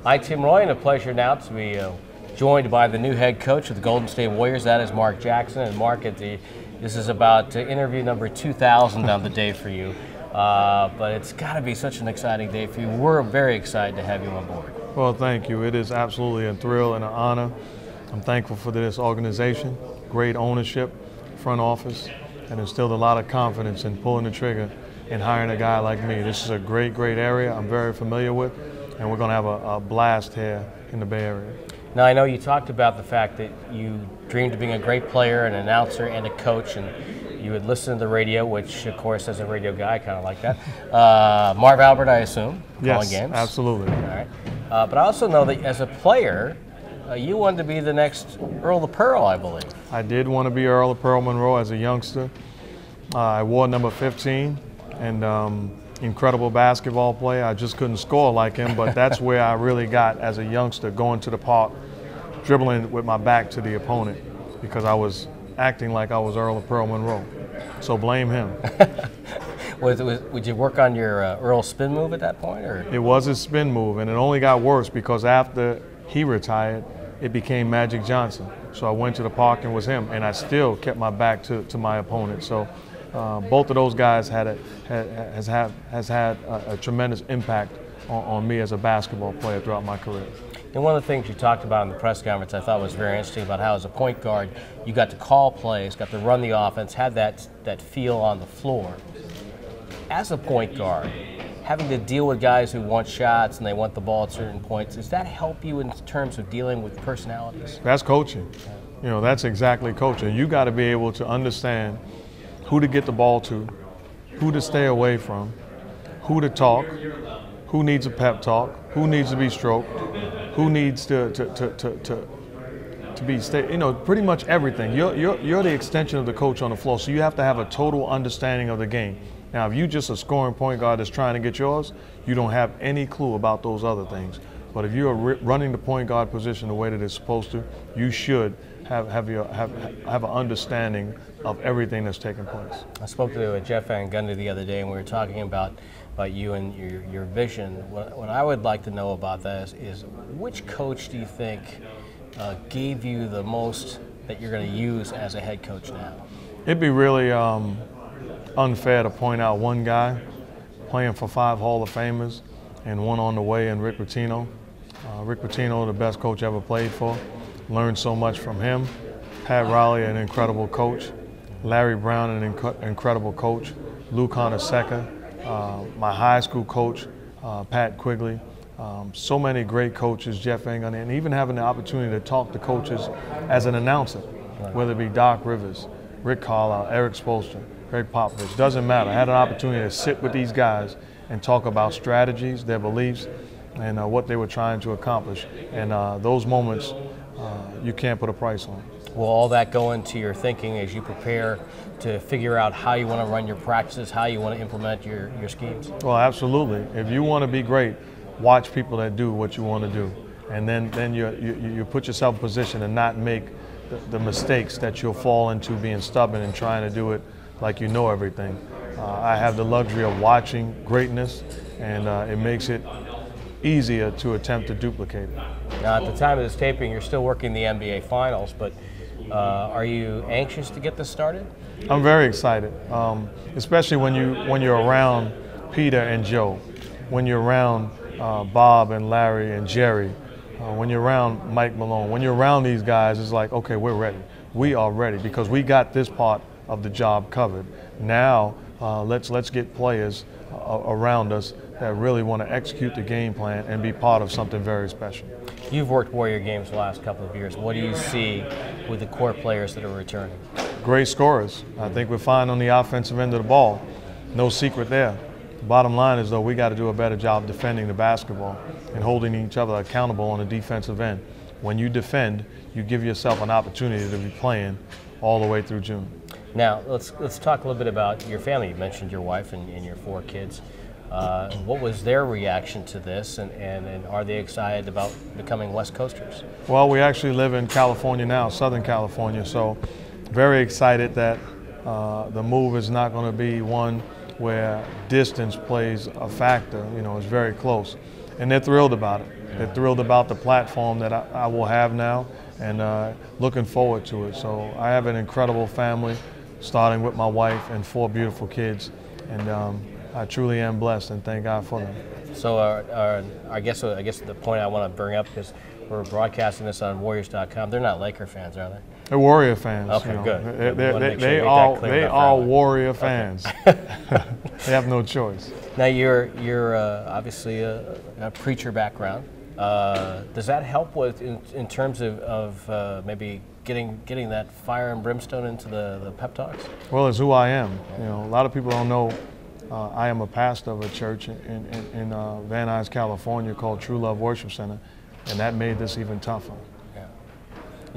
Hi, Tim Roye, and a pleasure now to be joined by the new head coach of the Golden State Warriors. That is Mark Jackson. And Mark, this is about interview number 2,000 on the day for you. But it's got to be such an exciting day for you. We're very excited to have you on board. Well, thank you. It is absolutely a thrill and an honor. I'm thankful for this organization, great ownership, front office, and instilled a lot of confidence in pulling the trigger and hiring a guy like me. This is a great area I'm very familiar with, and we're going to have a blast here in the Bay Area. Now, I know you talked about the fact that you dreamed of being a great player, an announcer, and a coach, and you would listen to the radio, which, of course, as a radio guy, I kind of like that. Marv Albert, I assume, calling games. Yes, absolutely. All right. But I also know that as a player, you wanted to be the next Earl of Pearl, I believe. I did want to be Earl of Pearl Monroe as a youngster. I wore number 15, and incredible basketball player. I just couldn't score like him, but that's where I really got as a youngster, going to the park, dribbling with my back to the opponent, because I was acting like I was Earl of Pearl Monroe. So blame him. Would you work on your Earl spin move at that point? Or? It was his spin move, and it only got worse because after he retired, it became Magic Johnson. So I went to the park and was him, and I still kept my back to my opponent. So both of those guys has had a tremendous impact on me as a basketball player throughout my career. And one of the things you talked about in the press conference I thought was very interesting about how as a point guard you got to call plays, got to run the offense, had that feel on the floor. As a point guard, having to deal with guys who want shots and they want the ball at certain points, does that help you in terms of dealing with personalities? That's coaching. You know, that's exactly coaching. You got to be able to understand who to get the ball to, who to stay away from, who to talk, who needs a pep talk, who needs to be stroked, who needs to be pretty much everything. You're the extension of the coach on the floor, so you have to have a total understanding of the game. Now, if you're just a scoring point guard that's trying to get yours, you don't have any clue about those other things. But if you're running the point guard position the way that it's supposed to, you should have an understanding of everything that's taking place. I spoke to Jeff Van Gundy the other day, and we were talking about you and your vision. What I would like to know about that is which coach do you think gave you the most that you're going to use as a head coach now? It'd be really unfair to point out one guy playing for 5 Hall of Famers and one on the way in Rick Pitino. Rick Pitino, the best coach I ever played for. Learned so much from him. Pat Riley, an incredible coach. Larry Brown, an incredible coach. Lou Conasecca, my high school coach, Pat Quigley. So many great coaches, Jeff Van Gundy, and even having the opportunity to talk to coaches as an announcer, whether it be Doc Rivers, Rick Carlisle, Eric Spoelstra, Greg Popovich, doesn't matter. I had an opportunity to sit with these guys and talk about strategies, their beliefs, and what they were trying to accomplish. And those moments, you can't put a price on. Will all that go into your thinking as you prepare to figure out how you want to run your practices, how you want to implement your schemes? Well, absolutely. If you want to be great, watch people that do what you want to do. And then you put yourself in position to not make the mistakes that you'll fall into being stubborn and trying to do it like you know everything. I have the luxury of watching greatness, and it makes it easier to attempt to duplicate it. Now, at the time of this taping, you're still working the NBA Finals, but are you anxious to get this started? I'm very excited, especially when you're around Peter and Joe, when you're around Bob and Larry and Jerry, when you're around Mike Malone, when you're around these guys, it's like, okay, we're ready. We are ready because we got this part of the job covered. Now, let's get players around us that really want to execute the game plan and be part of something very special. You've worked Warrior games the last couple of years. What do you see with the core players that are returning? Great scorers. I think we're fine on the offensive end of the ball. No secret there. The bottom line is, though, we got to do a better job defending the basketball and holding each other accountable on the defensive end. When you defend, you give yourself an opportunity to be playing all the way through June. Now, let's talk a little bit about your family. You mentioned your wife and your 4 kids. What was their reaction to this, and are they excited about becoming West Coasters? Well, we actually live in California now, Southern California, so very excited that the move is not going to be one where distance plays a factor. You know, it's very close. and they're thrilled about it. They're thrilled about the platform that I will have now, and looking forward to it. So I have an incredible family, starting with my wife and 4 beautiful kids, and I truly am blessed, and thank God for them. So I guess the point I want to bring up, because we're broadcasting this on Warriors.com, they're not Laker fans, are they? They're Warrior fans. Okay, good. They are Warrior fans. Okay. They have no choice. Now you're obviously a preacher background. Does that help with in terms of maybe getting that fire and brimstone into the pep talks? Well, it's who I am. You know, a lot of people don't know I am a pastor of a church in Van Nuys, California, called True Love Worship Center, and that made this even tougher. Yeah.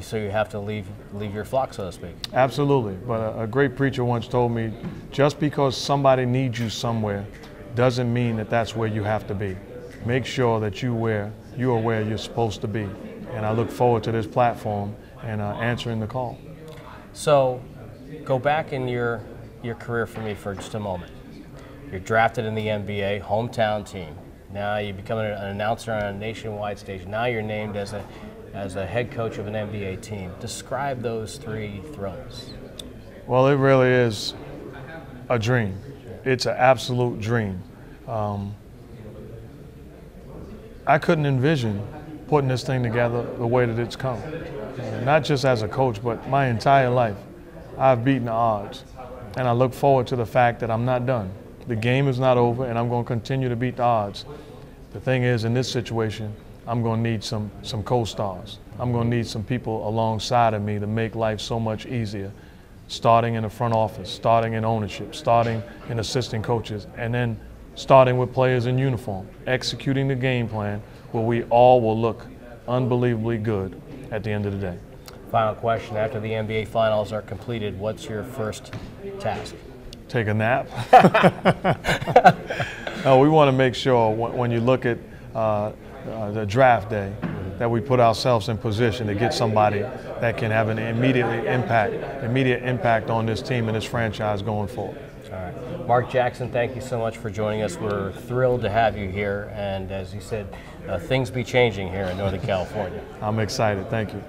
So you have to leave your flock, so to speak. Absolutely. But a great preacher once told me, just because somebody needs you somewhere doesn't mean that that's where you have to be. Make sure that you are where you're supposed to be. And I look forward to this platform and answering the call. So go back in your career for me for just a moment. You're drafted in the NBA, hometown team. Now you become an announcer on a nationwide stage. Now you're named as a head coach of an NBA team. Describe those 3 throws. Well, it really is a dream. It's an absolute dream. I couldn't envision putting this thing together the way that it's come. Not just as a coach, but my entire life. I've beaten the odds. And I look forward to the fact that I'm not done. The game is not over, and I'm going to continue to beat the odds. The thing is, in this situation, I'm going to need some co-stars. I'm going to need some people alongside of me to make life so much easier, starting in the front office, starting in ownership, starting in assistant coaches, and then starting with players in uniform, executing the game plan where we all will look unbelievably good at the end of the day. Final question. After the NBA Finals are completed, what's your first task? Take a nap. No, we want to make sure when you look at the draft day that we put ourselves in position to get somebody that can have an immediate impact on this team and this franchise going forward. All right. Mark Jackson, thank you so much for joining us. We're thrilled to have you here, and as you said, things be changing here in Northern California. I'm excited. Thank you.